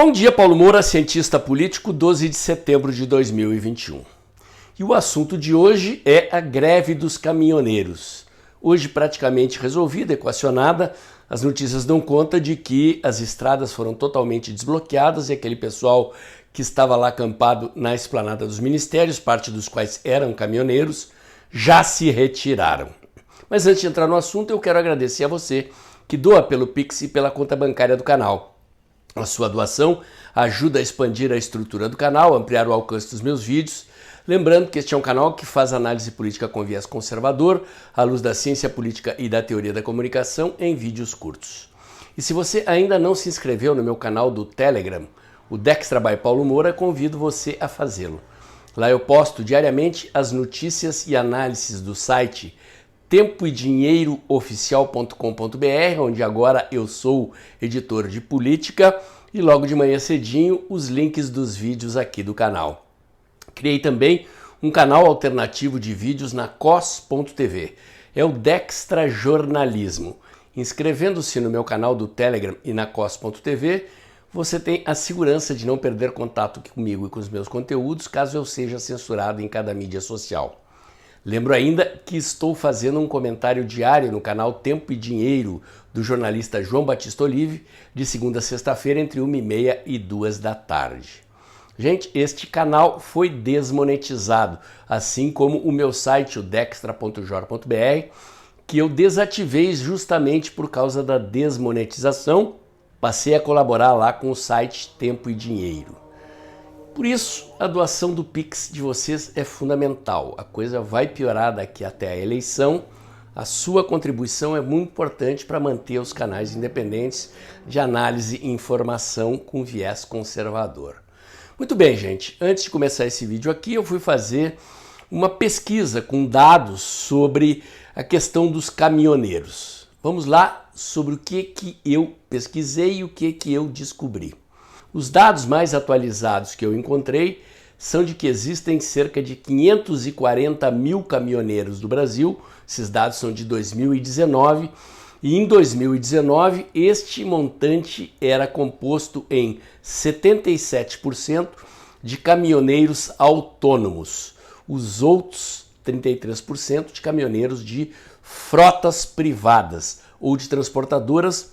Bom dia, Paulo Moura, cientista político, 12 de setembro de 2021. E o assunto de hoje é a greve dos caminhoneiros. Hoje praticamente resolvida, equacionada, as notícias dão conta de que as estradas foram totalmente desbloqueadas e aquele pessoal que estava lá acampado na esplanada dos ministérios, parte dos quais eram caminhoneiros, já se retiraram. Mas antes de entrar no assunto, eu quero agradecer a você que doa pelo Pix e pela conta bancária do canal. A sua doação ajuda a expandir a estrutura do canal, ampliar o alcance dos meus vídeos. Lembrando que este é um canal que faz análise política com viés conservador, à luz da ciência política e da teoria da comunicação, em vídeos curtos. E se você ainda não se inscreveu no meu canal do Telegram, o Dextra by Paulo Moura, convido você a fazê-lo. Lá eu posto diariamente as notícias e análises do site tempoedinheirooficial.com.br, onde agora eu sou editor de política, e logo de manhã cedinho os links dos vídeos aqui do canal. Criei também um canal alternativo de vídeos na cos.tv, é o Dextra Jornalismo. Inscrevendo-se no meu canal do Telegram e na cos.tv, você tem a segurança de não perder contato comigo e com os meus conteúdos, caso eu seja censurado em cada mídia social. Lembro ainda que estou fazendo um comentário diário no canal Tempo e Dinheiro do jornalista João Batista Olive, de segunda a sexta-feira, entre 1h30 e 2 da tarde. Gente, este canal foi desmonetizado, assim como o meu site, o dextra.jor.br, que eu desativei justamente por causa da desmonetização. Passei a colaborar lá com o site Tempo e Dinheiro. Por isso, a doação do Pix de vocês é fundamental. A coisa vai piorar daqui até a eleição. A sua contribuição é muito importante para manter os canais independentes de análise e informação com viés conservador. Muito bem, gente. Antes de começar esse vídeo aqui, eu fui fazer uma pesquisa com dados sobre a questão dos caminhoneiros. Vamos lá sobre o que eu pesquisei e o que eu descobri. Os dados mais atualizados que eu encontrei são de que existem cerca de 540 mil caminhoneiros no Brasil. Esses dados são de 2019 e em 2019 este montante era composto em 77% de caminhoneiros autônomos, os outros 33% de caminhoneiros de frotas privadas ou de transportadoras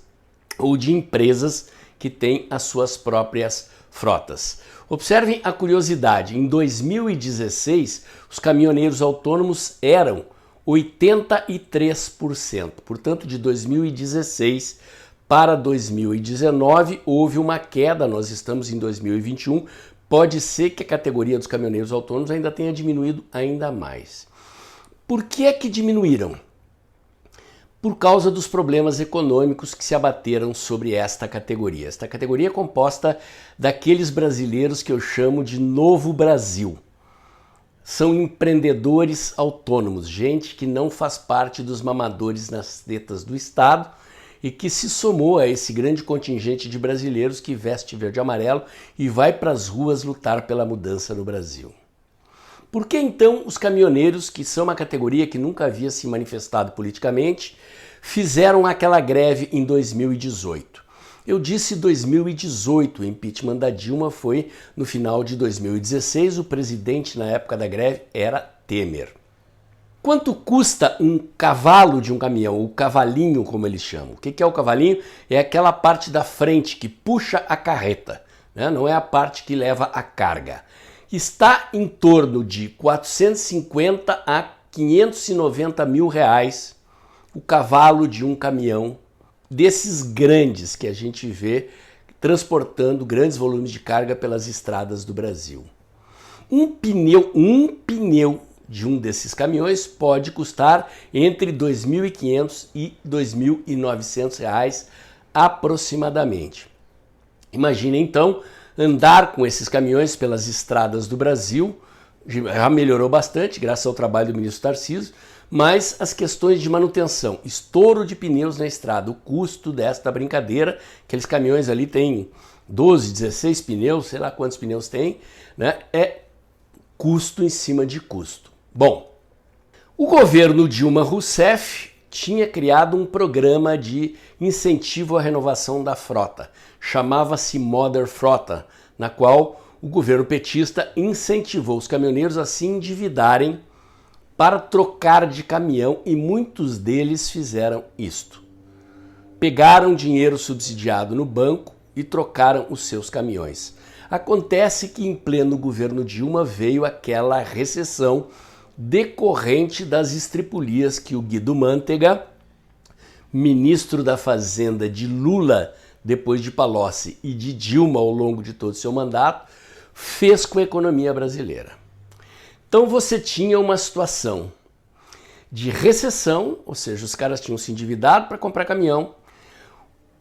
ou de empresas que têm as suas próprias frotas. Observem a curiosidade, em 2016 os caminhoneiros autônomos eram 83%, portanto de 2016 para 2019 houve uma queda, nós estamos em 2021, pode ser que a categoria dos caminhoneiros autônomos ainda tenha diminuído ainda mais. Por que é que diminuíram? Por causa dos problemas econômicos que se abateram sobre esta categoria. Esta categoria é composta daqueles brasileiros que eu chamo de Novo Brasil. São empreendedores autônomos, gente que não faz parte dos mamadores nas tetas do Estado e que se somou a esse grande contingente de brasileiros que veste verde e amarelo e vai para as ruas lutar pela mudança no Brasil. Por que então os caminhoneiros, que são uma categoria que nunca havia se manifestado politicamente, fizeram aquela greve em 2018? Eu disse 2018, o impeachment da Dilma foi no final de 2016, o presidente na época da greve era Temer. Quanto custa um cavalo de um caminhão, o cavalinho como eles chamam? O que é o cavalinho? É aquela parte da frente que puxa a carreta, né? Não é a parte que leva a carga. Está em torno de 450 a 590 mil reais o cavalo de um caminhão desses grandes que a gente vê transportando grandes volumes de carga pelas estradas do Brasil. Um pneu de um desses caminhões pode custar entre R$ 2.500 e R$ 2.900 reais aproximadamente. Imagine então andar com esses caminhões pelas estradas do Brasil. Já melhorou bastante graças ao trabalho do ministro Tarcísio, mas as questões de manutenção, estouro de pneus na estrada, o custo desta brincadeira, aqueles caminhões ali têm 12, 16 pneus, sei lá quantos pneus tem, né? É custo em cima de custo. Bom, o governo Dilma Rousseff tinha criado um programa de incentivo à renovação da frota. Chamava-se Moder Frota, na qual o governo petista incentivou os caminhoneiros a se endividarem para trocar de caminhão, e muitos deles fizeram isto. Pegaram dinheiro subsidiado no banco e trocaram os seus caminhões. Acontece que em pleno governo Dilma veio aquela recessão decorrente das estripulias que o Guido Mantega, ministro da Fazenda de Lula depois de Palocci e de Dilma ao longo de todo o seu mandato, fez com a economia brasileira. Então você tinha uma situação de recessão, ou seja, os caras tinham se endividado para comprar caminhão,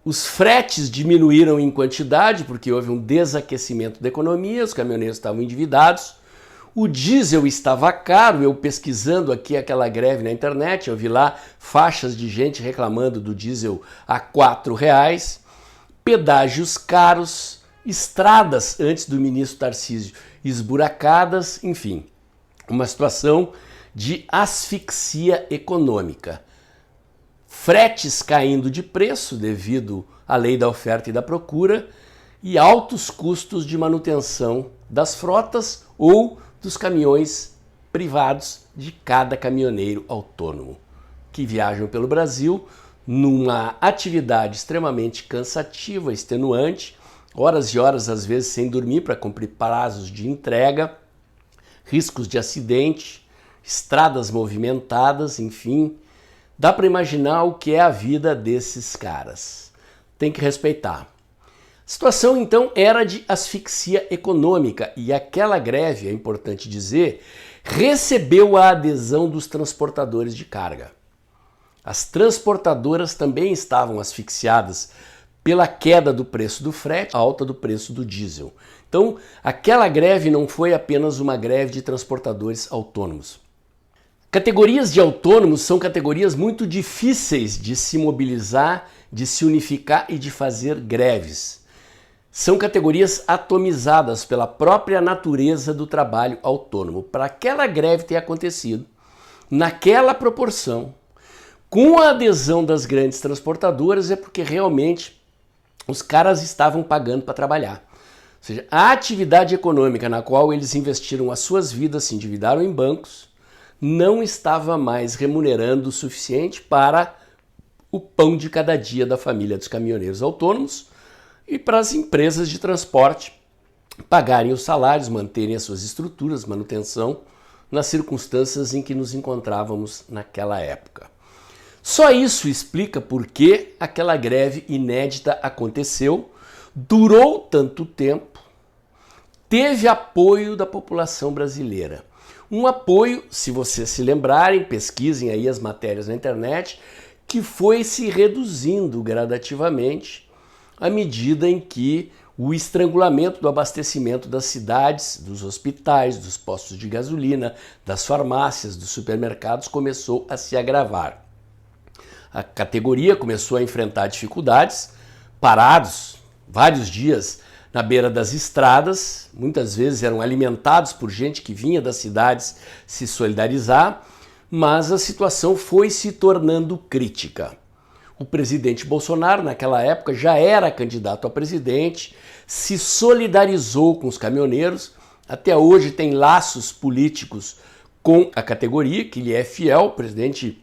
os fretes diminuíram em quantidade porque houve um desaquecimento da economia, os caminhoneiros estavam endividados, o diesel estava caro. Eu pesquisando aqui aquela greve na internet, eu vi lá faixas de gente reclamando do diesel a R$4, pedágios caros, estradas antes do ministro Tarcísio esburacadas, enfim, uma situação de asfixia econômica. Fretes caindo de preço devido à lei da oferta e da procura e altos custos de manutenção das frotas ou dos caminhões privados de cada caminhoneiro autônomo, que viajam pelo Brasil numa atividade extremamente cansativa, extenuante, horas e horas às vezes sem dormir para cumprir prazos de entrega, riscos de acidente, estradas movimentadas, enfim. Dá para imaginar o que é a vida desses caras. Tem que respeitar. A situação, então, era de asfixia econômica e aquela greve, é importante dizer, recebeu a adesão dos transportadores de carga. As transportadoras também estavam asfixiadas pela queda do preço do frete, alta do preço do diesel. Então, aquela greve não foi apenas uma greve de transportadores autônomos. Categorias de autônomos são categorias muito difíceis de se mobilizar, de se unificar e de fazer greves. São categorias atomizadas pela própria natureza do trabalho autônomo. Para aquela greve ter acontecido, naquela proporção, com a adesão das grandes transportadoras, é porque realmente os caras estavam pagando para trabalhar. Ou seja, a atividade econômica na qual eles investiram as suas vidas, se endividaram em bancos, não estava mais remunerando o suficiente para o pão de cada dia da família dos caminhoneiros autônomos e para as empresas de transporte pagarem os salários, manterem as suas estruturas, manutenção, nas circunstâncias em que nos encontrávamos naquela época. Só isso explica por que aquela greve inédita aconteceu, durou tanto tempo, teve apoio da população brasileira. Um apoio, se vocês se lembrarem, pesquisem aí as matérias na internet, que foi se reduzindo gradativamente à medida em que o estrangulamento do abastecimento das cidades, dos hospitais, dos postos de gasolina, das farmácias, dos supermercados começou a se agravar. A categoria começou a enfrentar dificuldades, parados vários dias na beira das estradas, muitas vezes eram alimentados por gente que vinha das cidades se solidarizar, mas a situação foi se tornando crítica. O presidente Bolsonaro, naquela época, já era candidato a presidente, se solidarizou com os caminhoneiros, até hoje tem laços políticos com a categoria, que lhe é fiel, o presidente,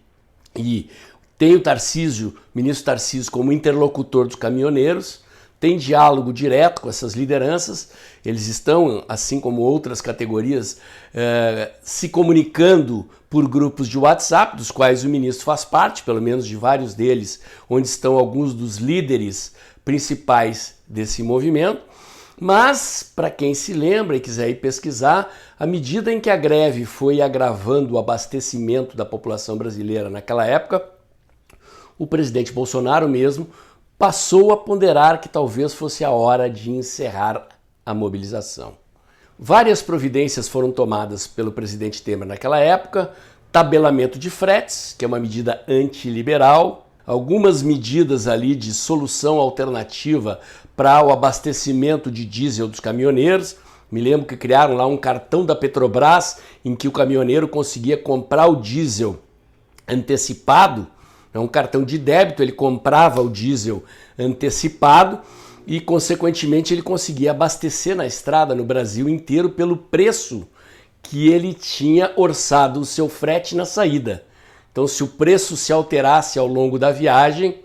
e tem o Tarcísio, ministro Tarcísio, como interlocutor dos caminhoneiros, tem diálogo direto com essas lideranças, eles estão, assim como outras categorias, se comunicando por grupos de WhatsApp, dos quais o ministro faz parte, pelo menos de vários deles, onde estão alguns dos líderes principais desse movimento. Mas, para quem se lembra e quiser ir pesquisar, à medida em que a greve foi agravando o abastecimento da população brasileira naquela época, o presidente Bolsonaro mesmo passou a ponderar que talvez fosse a hora de encerrar a mobilização. Várias providências foram tomadas pelo presidente Temer naquela época, tabelamento de fretes, que é uma medida antiliberal, algumas medidas ali de solução alternativa para o abastecimento de diesel dos caminhoneiros. Me lembro que criaram lá um cartão da Petrobras em que o caminhoneiro conseguia comprar o diesel antecipado É um cartão de débito, ele comprava o diesel antecipado e, consequentemente, ele conseguia abastecer na estrada no Brasil inteiro pelo preço que ele tinha orçado o seu frete na saída. Então, se o preço se alterasse ao longo da viagem,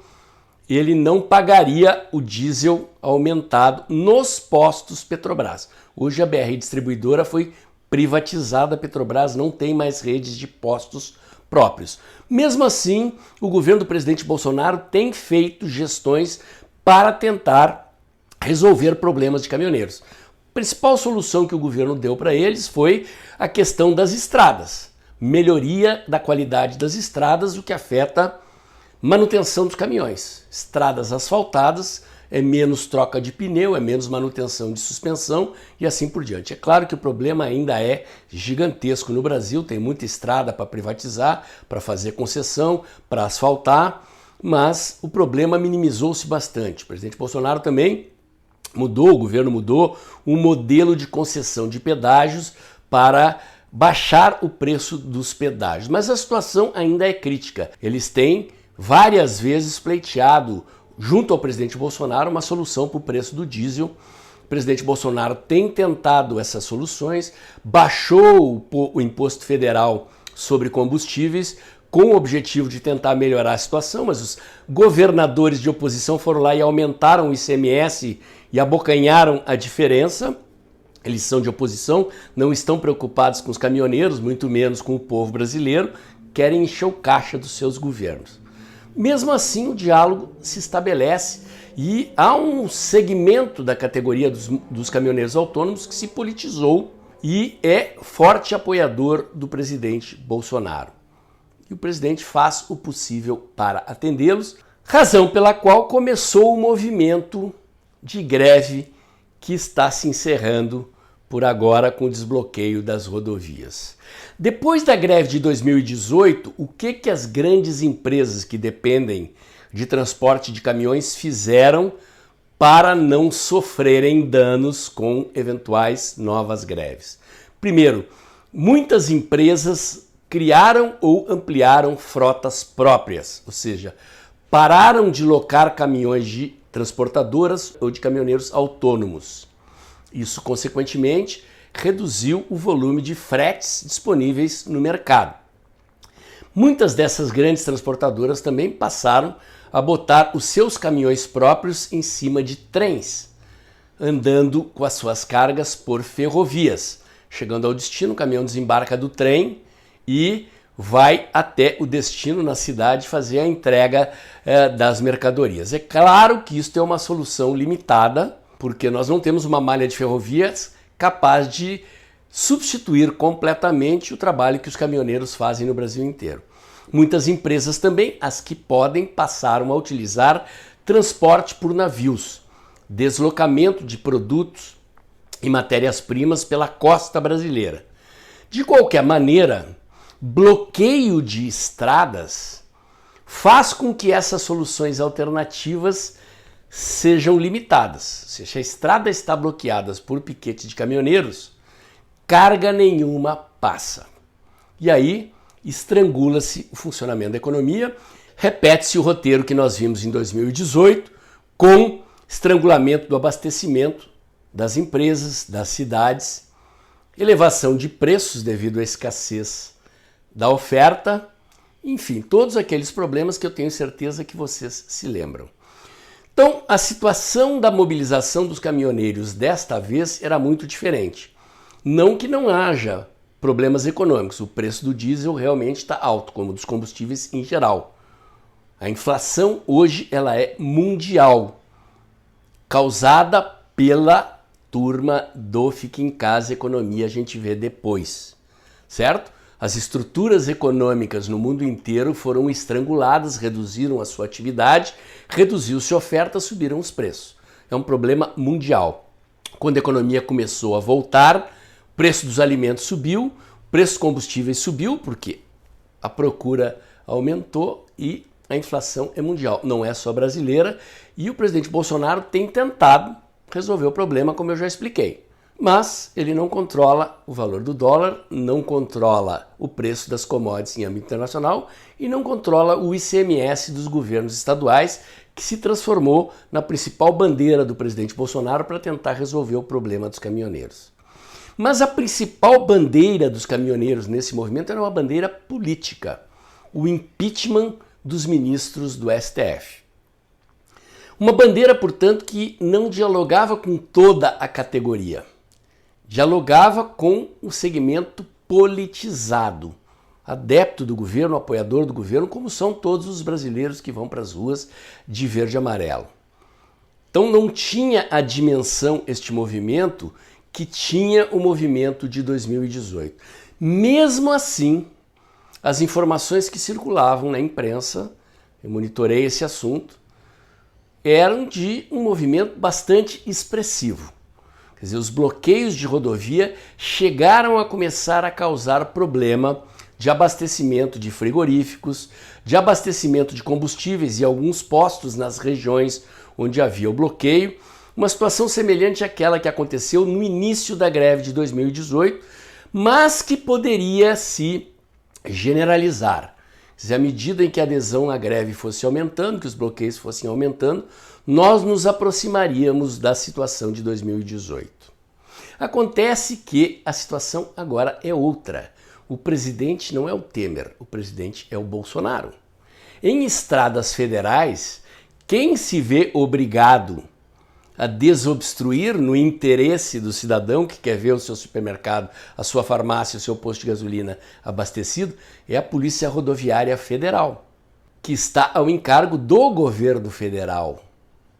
ele não pagaria o diesel aumentado nos postos Petrobras. Hoje a BR Distribuidora foi privatizada, a Petrobras não tem mais redes de postos próprios. Mesmo assim, o governo do presidente Bolsonaro tem feito gestões para tentar resolver problemas de caminhoneiros. A principal solução que o governo deu para eles foi a questão das estradas. Melhoria da qualidade das estradas, o que afeta manutenção dos caminhões. Estradas asfaltadas, é menos troca de pneu, é menos manutenção de suspensão e assim por diante. É claro que o problema ainda é gigantesco no Brasil, tem muita estrada para privatizar, para fazer concessão, para asfaltar, mas o problema minimizou-se bastante. O presidente Bolsonaro também o governo mudou o modelo de concessão de pedágios para baixar o preço dos pedágios. Mas a situação ainda é crítica. Eles têm várias vezes pleiteado, junto ao presidente Bolsonaro, uma solução para o preço do diesel. O presidente Bolsonaro tem tentado essas soluções, baixou o imposto federal sobre combustíveis, com o objetivo de tentar melhorar a situação, mas os governadores de oposição foram lá e aumentaram o ICMS e abocanharam a diferença. Eles são de oposição, não estão preocupados com os caminhoneiros, muito menos com o povo brasileiro, querem encher o caixa dos seus governos. Mesmo assim, o diálogo se estabelece e há um segmento da categoria dos caminhoneiros autônomos que se politizou e é forte apoiador do presidente Bolsonaro. E o presidente faz o possível para atendê-los, razão pela qual começou o movimento de greve que está se encerrando por agora com o desbloqueio das rodovias. Depois da greve de 2018, o que as grandes empresas que dependem de transporte de caminhões fizeram para não sofrerem danos com eventuais novas greves? Primeiro, muitas empresas criaram ou ampliaram frotas próprias, ou seja, pararam de locar caminhões de transportadoras ou de caminhoneiros autônomos. Isso, consequentemente, reduziu o volume de fretes disponíveis no mercado. Muitas dessas grandes transportadoras também passaram a botar os seus caminhões próprios em cima de trens, andando com as suas cargas por ferrovias. Chegando ao destino, o caminhão desembarca do trem e vai até o destino na cidade fazer a entrega das mercadorias. É claro que isso é uma solução limitada, porque nós não temos uma malha de ferrovias capaz de substituir completamente o trabalho que os caminhoneiros fazem no Brasil inteiro. Muitas empresas também, as que podem, passaram a utilizar transporte por navios, deslocamento de produtos e matérias-primas pela costa brasileira. De qualquer maneira, bloqueio de estradas faz com que essas soluções alternativas sejam limitadas. Se a estrada está bloqueada por piquete de caminhoneiros, carga nenhuma passa. E aí estrangula-se o funcionamento da economia, repete-se o roteiro que nós vimos em 2018, com estrangulamento do abastecimento das empresas, das cidades, elevação de preços devido à escassez da oferta, enfim, todos aqueles problemas que eu tenho certeza que vocês se lembram. Então, a situação da mobilização dos caminhoneiros desta vez era muito diferente. Não que não haja problemas econômicos, o preço do diesel realmente está alto, como dos combustíveis em geral. A inflação hoje ela é mundial, causada pela turma do Fica em Casa Economia, a gente vê depois, certo? As estruturas econômicas no mundo inteiro foram estranguladas, reduziram a sua atividade, reduziu-se a oferta, subiram os preços. É um problema mundial. Quando a economia começou a voltar, o preço dos alimentos subiu, o preço dos combustíveis subiu, porque a procura aumentou e a inflação é mundial, não é só brasileira. E o presidente Bolsonaro tem tentado resolver o problema, como eu já expliquei. Mas ele não controla o valor do dólar, não controla o preço das commodities em âmbito internacional e não controla o ICMS dos governos estaduais, que se transformou na principal bandeira do presidente Bolsonaro para tentar resolver o problema dos caminhoneiros. Mas a principal bandeira dos caminhoneiros nesse movimento era uma bandeira política, o impeachment dos ministros do STF. Uma bandeira, portanto, que não dialogava com toda a categoria. Dialogava com o segmento politizado, adepto do governo, apoiador do governo, como são todos os brasileiros que vão para as ruas de verde e amarelo. Então não tinha a dimensão este movimento que tinha o movimento de 2018. Mesmo assim, as informações que circulavam na imprensa, eu monitorei esse assunto, eram de um movimento bastante expressivo. Quer dizer, os bloqueios de rodovia chegaram a começar a causar problema de abastecimento de frigoríficos, de abastecimento de combustíveis e alguns postos nas regiões onde havia o bloqueio, uma situação semelhante àquela que aconteceu no início da greve de 2018, mas que poderia se generalizar. Quer dizer, à medida em que a adesão à greve fosse aumentando, que os bloqueios fossem aumentando, nós nos aproximaríamos da situação de 2018. Acontece que a situação agora é outra. O presidente não é o Temer, o presidente é o Bolsonaro. Em estradas federais, quem se vê obrigado a desobstruir no interesse do cidadão que quer ver o seu supermercado, a sua farmácia, o seu posto de gasolina abastecido, é a Polícia Rodoviária Federal, que está ao encargo do governo federal,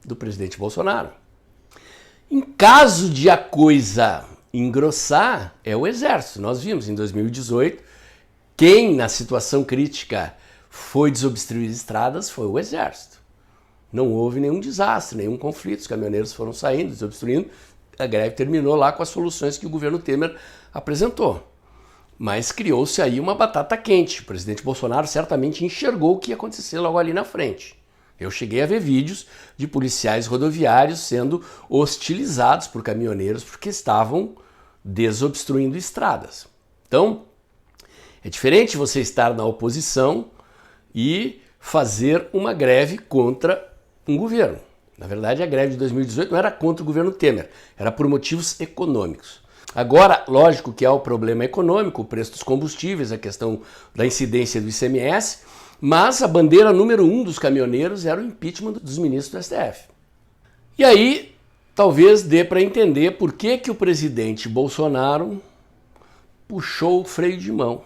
do presidente Bolsonaro. Em caso de a coisa engrossar, é o Exército. Nós vimos em 2018, quem na situação crítica foi desobstruir estradas foi o Exército. Não houve nenhum desastre, nenhum conflito, os caminhoneiros foram saindo, desobstruindo, a greve terminou lá com as soluções que o governo Temer apresentou. Mas criou-se aí uma batata quente. O presidente Bolsonaro certamente enxergou o que ia acontecer logo ali na frente. Eu cheguei a ver vídeos de policiais rodoviários sendo hostilizados por caminhoneiros porque estavam desobstruindo estradas. Então, é diferente você estar na oposição e fazer uma greve contra um governo. Na verdade, a greve de 2018 não era contra o governo Temer, era por motivos econômicos. Agora, lógico que há o problema econômico, o preço dos combustíveis, a questão da incidência do ICMS, mas a bandeira número 1 dos caminhoneiros era o impeachment dos ministros do STF. E aí, talvez dê para entender por que o presidente Bolsonaro puxou o freio de mão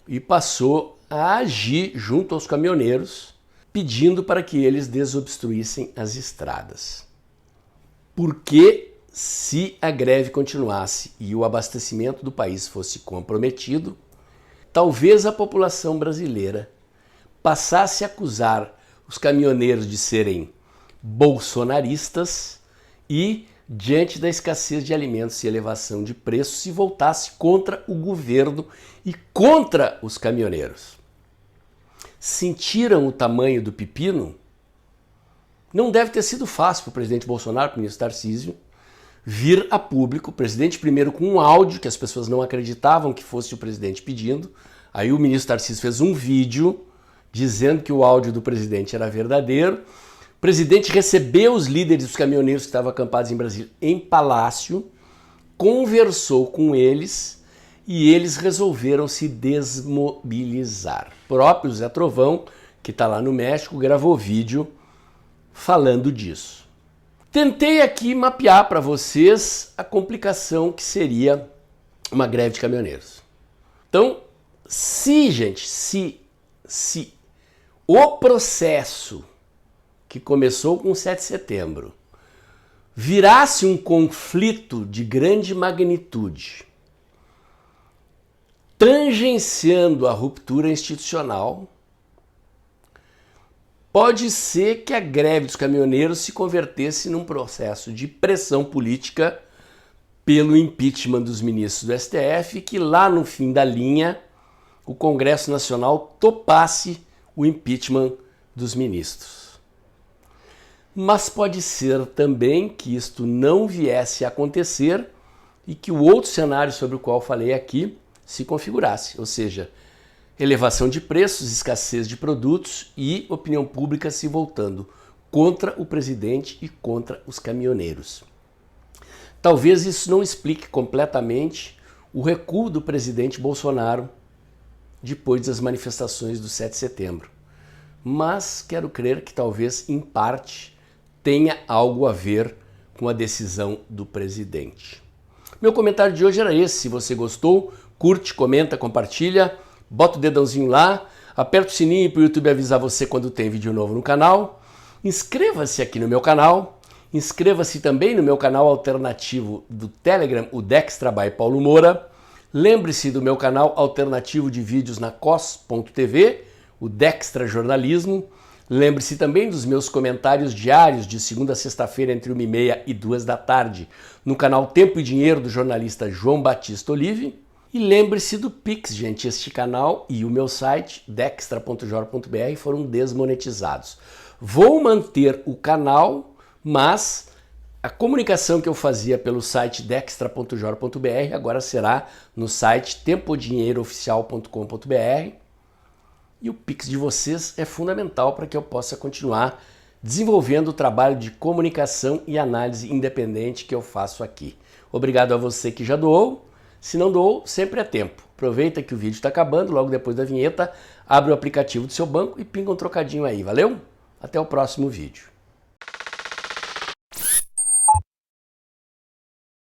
e passou a agir junto aos caminhoneiros, pedindo para que eles desobstruíssem as estradas. Porque se a greve continuasse e o abastecimento do país fosse comprometido, talvez a população brasileira passasse a acusar os caminhoneiros de serem bolsonaristas e, diante da escassez de alimentos e elevação de preços, se voltasse contra o governo e contra os caminhoneiros. Sentiram o tamanho do pepino? Não deve ter sido fácil para o presidente Bolsonaro, para o ministro Tarcísio, vir a público, o presidente primeiro com um áudio que as pessoas não acreditavam que fosse o presidente pedindo, aí o ministro Tarcísio fez um vídeo dizendo que o áudio do presidente era verdadeiro, o presidente recebeu os líderes dos caminhoneiros que estavam acampados em Brasília em palácio, conversou com eles e eles resolveram se desmobilizar. O próprio Zé Trovão, que está lá no México, gravou vídeo falando disso. Tentei aqui mapear para vocês a complicação que seria uma greve de caminhoneiros. Então, se o processo que começou com 7 de setembro virasse um conflito de grande magnitude, tangenciando a ruptura institucional, pode ser que a greve dos caminhoneiros se convertesse num processo de pressão política pelo impeachment dos ministros do STF, que lá no fim da linha o Congresso Nacional topasse o impeachment dos ministros. Mas pode ser também que isto não viesse a acontecer e que o outro cenário sobre o qual falei aqui se configurasse, ou seja, elevação de preços, escassez de produtos e opinião pública se voltando contra o presidente e contra os caminhoneiros. Talvez isso não explique completamente o recuo do presidente Bolsonaro depois das manifestações do 7 de setembro. Mas quero crer que talvez, em parte, tenha algo a ver com a decisão do presidente. Meu comentário de hoje era esse. Se você gostou, curte, comenta, compartilha, bota o dedãozinho lá, aperta o sininho para o YouTube avisar você quando tem vídeo novo no canal. Inscreva-se aqui no meu canal. Inscreva-se também no meu canal alternativo do Telegram, o Dextra by Paulo Moura. Lembre-se do meu canal alternativo de vídeos na cos.tv, o Dextra Jornalismo. Lembre-se também dos meus comentários diários de segunda a sexta-feira entre 1h30 e 2 da tarde no canal Tempo e Dinheiro do jornalista João Batista Olive. E lembre-se do Pix, gente. Este canal e o meu site, dextra.jor.br, foram desmonetizados. Vou manter o canal, mas a comunicação que eu fazia pelo site dextra.jor.br agora será no site tempodinheirooficial.com.br. E o Pix de vocês é fundamental para que eu possa continuar desenvolvendo o trabalho de comunicação e análise independente que eu faço aqui. Obrigado a você que já doou. Se não doou, sempre é tempo. Aproveita que o vídeo está acabando, logo depois da vinheta, abre o aplicativo do seu banco e pinga um trocadinho aí, valeu? Até o próximo vídeo.